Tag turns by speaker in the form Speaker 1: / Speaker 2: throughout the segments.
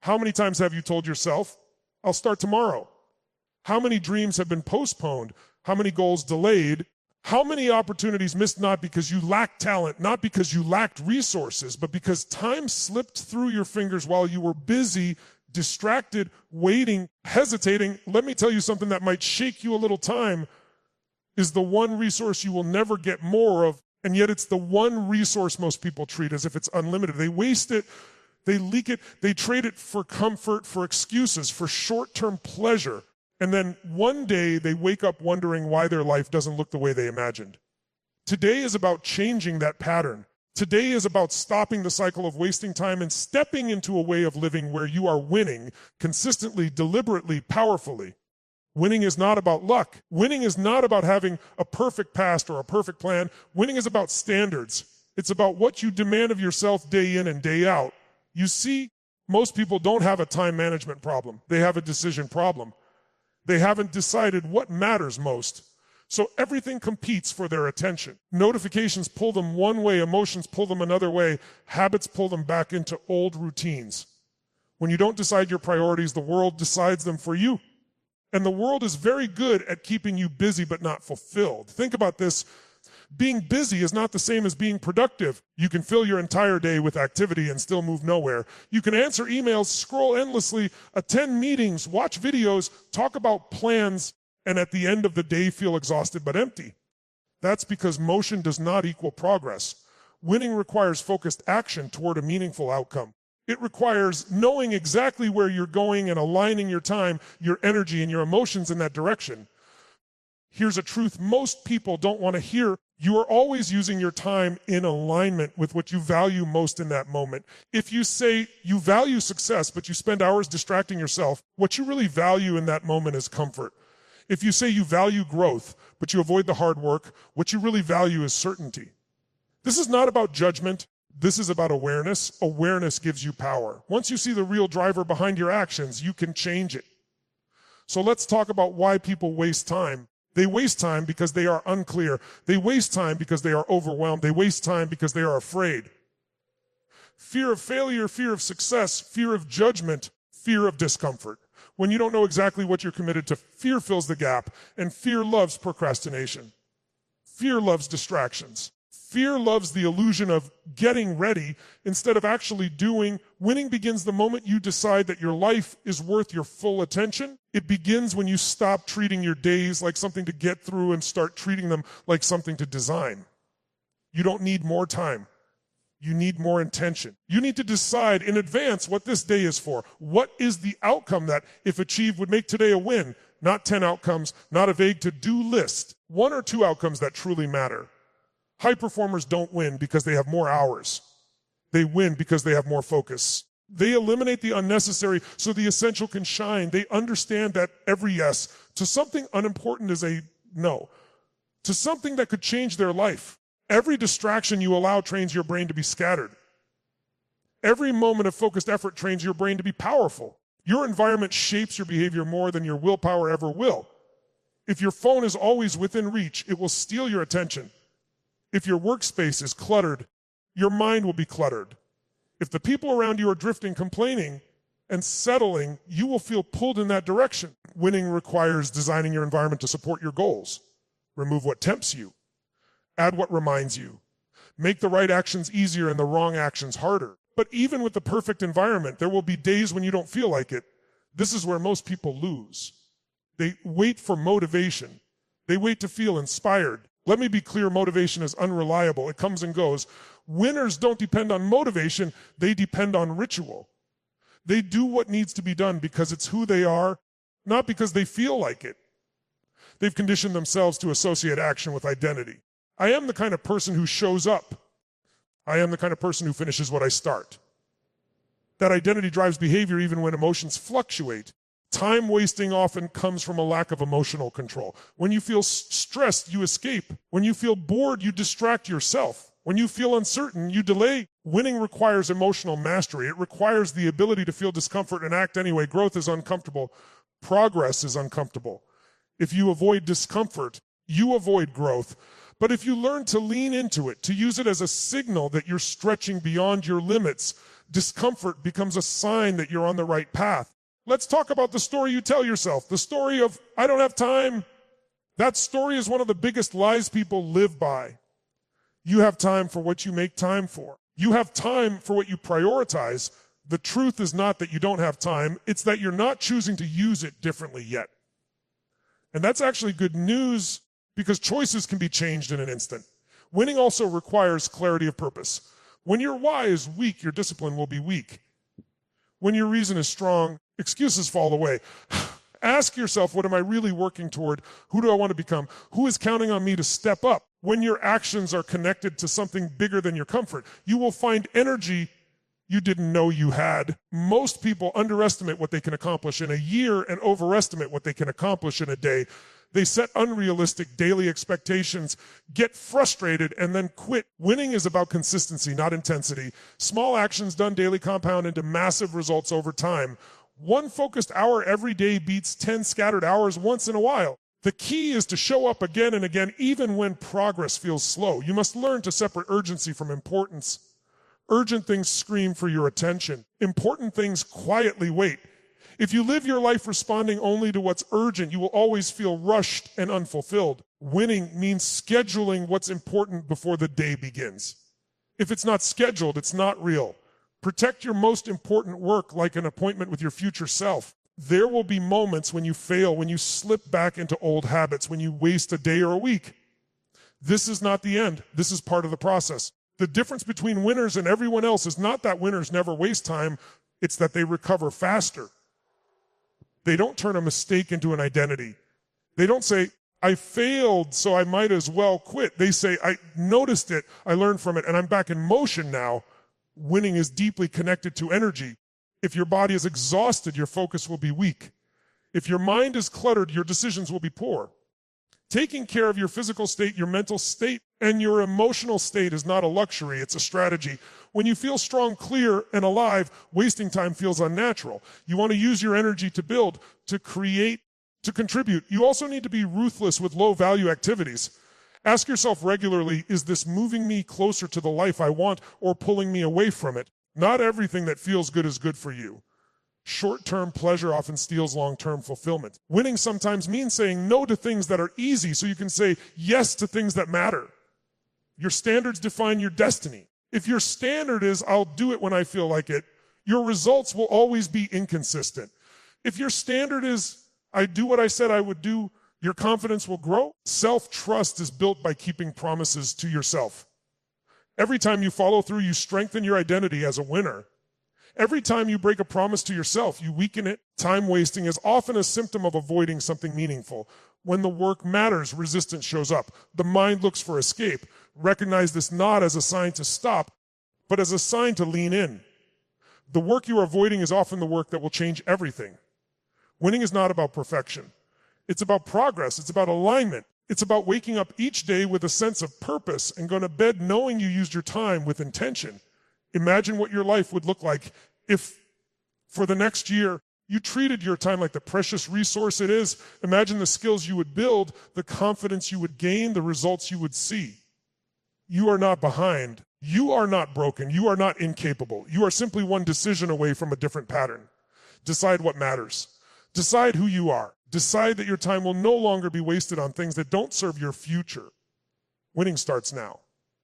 Speaker 1: How many times have you told yourself, I'll start tomorrow? How many dreams have been postponed? How many goals delayed? How many opportunities missed not because you lacked talent, not because you lacked resources, but because time slipped through your fingers while you were busy, distracted, waiting, hesitating? Let me tell you something that might shake you a little. Time is the one resource you will never get more of, and yet it's the one resource most people treat as if it's unlimited. They waste it, they leak it, they trade it for comfort, for excuses, for short-term pleasure. And then one day they wake up wondering why their life doesn't look the way they imagined. Today is about changing that pattern. Today is about stopping the cycle of wasting time and stepping into a way of living where you are winning consistently, deliberately, powerfully. Winning is not about luck. Winning is not about having a perfect past or a perfect plan. Winning is about standards. It's about what you demand of yourself day in and day out. You see, most people don't have a time management problem. They have a decision problem. They haven't decided what matters most. So everything competes for their attention. Notifications pull them one way, emotions pull them another way, habits pull them back into old routines. When you don't decide your priorities, the world decides them for you. And the world is very good at keeping you busy but not fulfilled. Think about this. Being busy is not the same as being productive. You can fill your entire day with activity and still move nowhere. You can answer emails, scroll endlessly, attend meetings, watch videos, talk about plans, and at the end of the day feel exhausted but empty. That's because motion does not equal progress. Winning requires focused action toward a meaningful outcome. It requires knowing exactly where you're going and aligning your time, your energy, and your emotions in that direction. Here's a truth most people don't want to hear. You are always using your time in alignment with what you value most in that moment. If you say you value success, but you spend hours distracting yourself, what you really value in that moment is comfort. If you say you value growth, but you avoid the hard work, what you really value is certainty. This is not about judgment. This is about awareness. Awareness gives you power. Once you see the real driver behind your actions, you can change it. So let's talk about why people waste time. They waste time because they are unclear. They waste time because they are overwhelmed. They waste time because they are afraid. Fear of failure, fear of success, fear of judgment, fear of discomfort. When you don't know exactly what you're committed to, fear fills the gap, and fear loves procrastination. Fear loves distractions. Fear loves the illusion of getting ready instead of actually doing. Winning begins the moment you decide that your life is worth your full attention. It begins when you stop treating your days like something to get through and start treating them like something to design. You don't need more time. You need more intention. You need to decide in advance what this day is for. What is the outcome that, if achieved, would make today a win? Not 10 outcomes, not a vague to-do list. 1 or 2 outcomes that truly matter. High performers don't win because they have more hours. They win because they have more focus. They eliminate the unnecessary so the essential can shine. They understand that every yes to something unimportant is a no. To something that could change their life. Every distraction you allow trains your brain to be scattered. Every moment of focused effort trains your brain to be powerful. Your environment shapes your behavior more than your willpower ever will. If your phone is always within reach, it will steal your attention. If your workspace is cluttered, your mind will be cluttered. If the people around you are drifting, complaining, and settling, you will feel pulled in that direction. Winning requires designing your environment to support your goals. Remove what tempts you. Add what reminds you. Make the right actions easier and the wrong actions harder. But even with the perfect environment, there will be days when you don't feel like it. This is where most people lose. They wait for motivation. They wait to feel inspired. Let me be clear, motivation is unreliable. It comes and goes. Winners don't depend on motivation, they depend on ritual. They do what needs to be done because it's who they are, not because they feel like it. They've conditioned themselves to associate action with identity. I am the kind of person who shows up. I am the kind of person who finishes what I start. That identity drives behavior even when emotions fluctuate. Time wasting often comes from a lack of emotional control. When you feel stressed, you escape. When you feel bored, you distract yourself. When you feel uncertain, you delay. Winning requires emotional mastery. It requires the ability to feel discomfort and act anyway. Growth is uncomfortable. Progress is uncomfortable. If you avoid discomfort, you avoid growth. But if you learn to lean into it, to use it as a signal that you're stretching beyond your limits, Discomfort becomes a sign that you're on the right path. Let's talk about the story you tell yourself. The story of, I don't have time. That story is one of the biggest lies people live by. You have time for what you make time for. You have time for what you prioritize. The truth is not that you don't have time. It's that you're not choosing to use it differently yet. And that's actually good news because choices can be changed in an instant. Winning also requires clarity of purpose. When your why is weak, your discipline will be weak. When your reason is strong, excuses fall away. Ask yourself, what am I really working toward? Who do I want to become? Who is counting on me to step up? When your actions are connected to something bigger than your comfort, you will find energy you didn't know you had. Most people underestimate what they can accomplish in a year and overestimate what they can accomplish in a day. They set unrealistic daily expectations, get frustrated, and then quit. Winning is about consistency, not intensity. Small actions done daily compound into massive results over time. 1 focused hour every day beats 10 scattered hours once in a while. The key is to show up again and again, even when progress feels slow. You must learn to separate urgency from importance. Urgent things scream for your attention. Important things quietly wait. If you live your life responding only to what's urgent, you will always feel rushed and unfulfilled. Winning means scheduling what's important before the day begins. If it's not scheduled, it's not real. Protect your most important work like an appointment with your future self. There will be moments when you fail, when you slip back into old habits, when you waste a day or a week. This is not the end. This is part of the process. The difference between winners and everyone else is not that winners never waste time, it's that they recover faster. They don't turn a mistake into an identity. They don't say, I failed, so I might as well quit. They say, I noticed it, I learned from it, and I'm back in motion now. Winning is deeply connected to energy. If your body is exhausted, your focus will be weak. If your mind is cluttered, your decisions will be poor. Taking care of your physical state, your mental state, and your emotional state is not a luxury, it's a strategy. When you feel strong, clear, and alive, wasting time feels unnatural. You want to use your energy to build, to create, to contribute. You also need to be ruthless with low-value activities. Ask yourself regularly, is this moving me closer to the life I want or pulling me away from it? Not everything that feels good is good for you. Short-term pleasure often steals long-term fulfillment. Winning sometimes means saying no to things that are easy so you can say yes to things that matter. Your standards define your destiny. If your standard is, I'll do it when I feel like it, your results will always be inconsistent. If your standard is, I do what I said I would do, your confidence will grow. Self-trust is built by keeping promises to yourself. Every time you follow through, you strengthen your identity as a winner. Every time you break a promise to yourself, you weaken it. Time wasting is often a symptom of avoiding something meaningful. When the work matters, resistance shows up. The mind looks for escape. Recognize this not as a sign to stop, but as a sign to lean in. The work you are avoiding is often the work that will change everything. Winning is not about perfection. It's about progress. It's about alignment. It's about waking up each day with a sense of purpose and going to bed knowing you used your time with intention. Imagine what your life would look like if, for the next year, you treated your time like the precious resource it is. Imagine the skills you would build, the confidence you would gain, the results you would see. You are not behind. You are not broken. You are not incapable. You are simply one decision away from a different pattern. Decide what matters. Decide who you are. Decide that your time will no longer be wasted on things that don't serve your future. Winning starts now.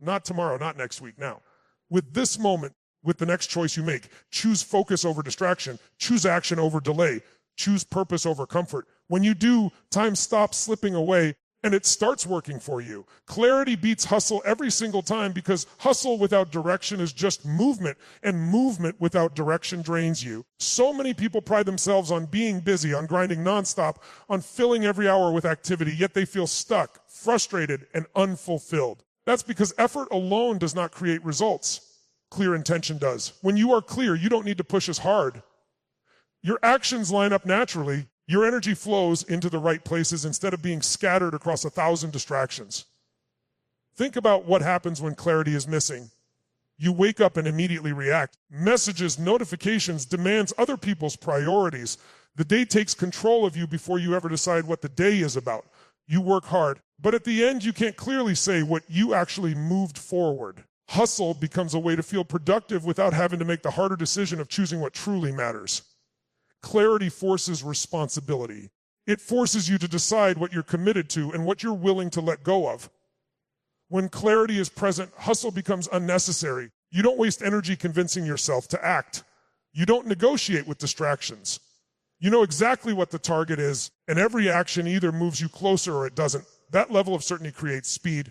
Speaker 1: Not tomorrow, not next week, now. With this moment, with the next choice you make, choose focus over distraction, choose action over delay, choose purpose over comfort. When you do, time stops slipping away and it starts working for you. Clarity beats hustle every single time because hustle without direction is just movement, and movement without direction drains you. So many people pride themselves on being busy, on grinding nonstop, on filling every hour with activity, yet they feel stuck, frustrated, and unfulfilled. That's because effort alone does not create results. Clear intention does. When you are clear, you don't need to push as hard. Your actions line up naturally. Your energy flows into the right places instead of being scattered across 1,000 distractions. Think about what happens when clarity is missing. You wake up and immediately react. Messages, notifications, demands, other people's priorities. The day takes control of you before you ever decide what the day is about. You work hard, but at the end you can't clearly say what you actually moved forward. Hustle becomes a way to feel productive without having to make the harder decision of choosing what truly matters. Clarity forces responsibility. It forces you to decide what you're committed to and what you're willing to let go of. When clarity is present, hustle becomes unnecessary. You don't waste energy convincing yourself to act. You don't negotiate with distractions. You know exactly what the target is, and every action either moves you closer or it doesn't. That level of certainty creates speed.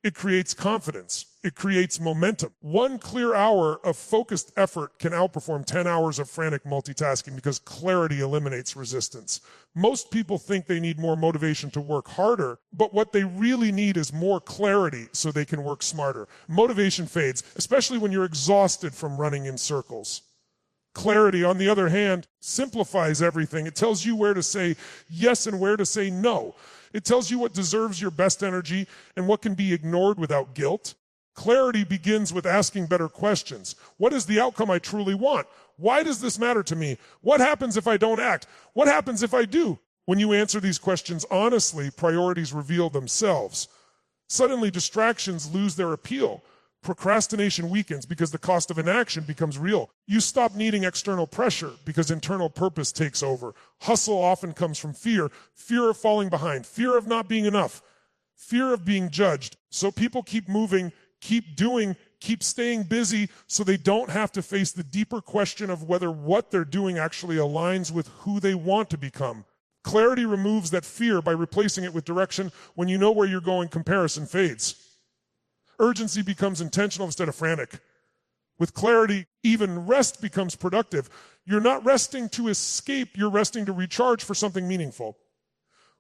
Speaker 1: It creates confidence. It creates momentum. 1 clear hour of focused effort can outperform 10 hours of frantic multitasking because clarity eliminates resistance. Most people think they need more motivation to work harder, but what they really need is more clarity so they can work smarter. Motivation fades, especially when you're exhausted from running in circles. Clarity, on the other hand, simplifies everything. It tells you where to say yes and where to say no. It tells you what deserves your best energy and what can be ignored without guilt. Clarity begins with asking better questions. What is the outcome I truly want? Why does this matter to me? What happens if I don't act? What happens if I do? When you answer these questions honestly, priorities reveal themselves. Suddenly, distractions lose their appeal. Procrastination weakens because the cost of inaction becomes real. You stop needing external pressure because internal purpose takes over. Hustle often comes from fear of falling behind, fear of not being enough, fear of being judged. So people keep moving, keep doing, keep staying busy so they don't have to face the deeper question of whether what they're doing actually aligns with who they want to become. Clarity removes that fear by replacing it with direction. When you know where you're going, comparison fades. Urgency becomes intentional instead of frantic. With clarity, even rest becomes productive. You're not resting to escape, you're resting to recharge for something meaningful.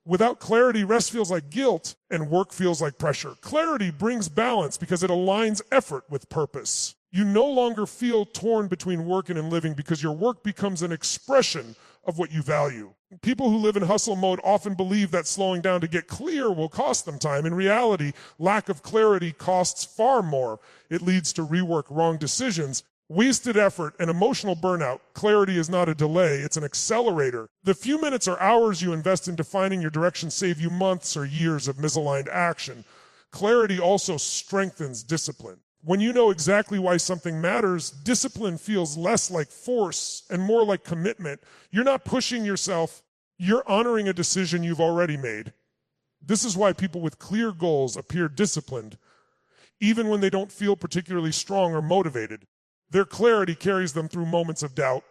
Speaker 1: Without clarity, rest feels like guilt and work feels like pressure. Clarity brings balance because it aligns effort with purpose. You no longer feel torn between working and living because your work becomes an expression of what you value. People who live in hustle mode often believe that slowing down to get clear will cost them time. In reality, lack of clarity costs far more. It leads to rework, wrong decisions, wasted effort, and emotional burnout. Clarity is not a delay, it's an accelerator. The few minutes or hours you invest in defining your direction save you months or years of misaligned action. Clarity also strengthens discipline. When you know exactly why something matters, discipline feels less like force and more like commitment. You're not pushing yourself, you're honoring a decision you've already made. This is why people with clear goals appear disciplined, even when they don't feel particularly strong or motivated. Their clarity carries them through moments of doubt.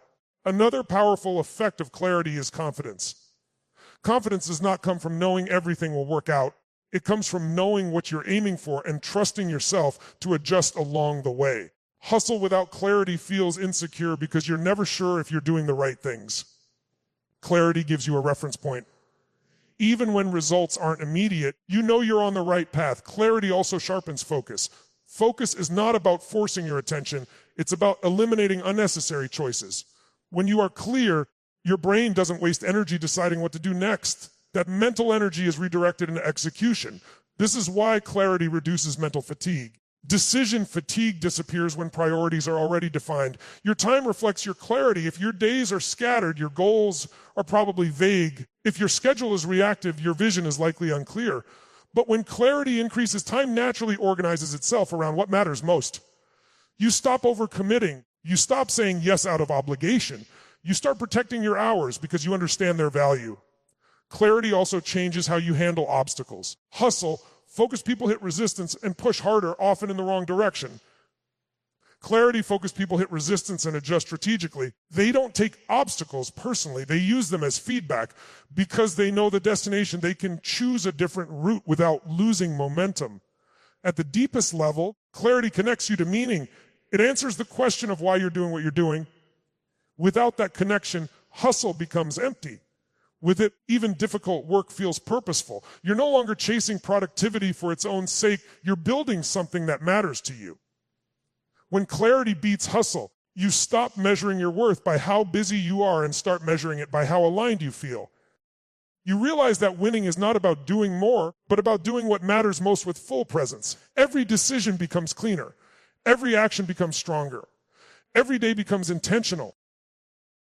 Speaker 1: Another powerful effect of clarity is confidence. Confidence does not come from knowing everything will work out. It comes from knowing what you're aiming for and trusting yourself to adjust along the way. Hustle without clarity feels insecure because you're never sure if you're doing the right things. Clarity gives you a reference point. Even when results aren't immediate, you know you're on the right path. Clarity also sharpens focus. Focus is not about forcing your attention. It's about eliminating unnecessary choices. When you are clear, your brain doesn't waste energy deciding what to do next. That mental energy is redirected into execution. This is why clarity reduces mental fatigue. Decision fatigue disappears when priorities are already defined. Your time reflects your clarity. If your days are scattered, your goals are probably vague. If your schedule is reactive, your vision is likely unclear. But when clarity increases, time naturally organizes itself around what matters most. You stop overcommitting. You stop saying yes out of obligation. You start protecting your hours because you understand their value. Clarity also changes how you handle obstacles. Hustle, focused people hit resistance and push harder, often in the wrong direction. Clarity, focused people hit resistance and adjust strategically. They don't take obstacles personally. They use them as feedback. Because they know the destination, they can choose a different route without losing momentum. At the deepest level, clarity connects you to meaning. It answers the question of why you're doing what you're doing. Without that connection, hustle becomes empty. With it, even difficult work feels purposeful. You're no longer chasing productivity for its own sake. You're building something that matters to you. When clarity beats hustle, you stop measuring your worth by how busy you are and start measuring it by how aligned you feel. You realize that winning is not about doing more, but about doing what matters most with full presence. Every decision becomes cleaner. Every action becomes stronger. Every day becomes intentional.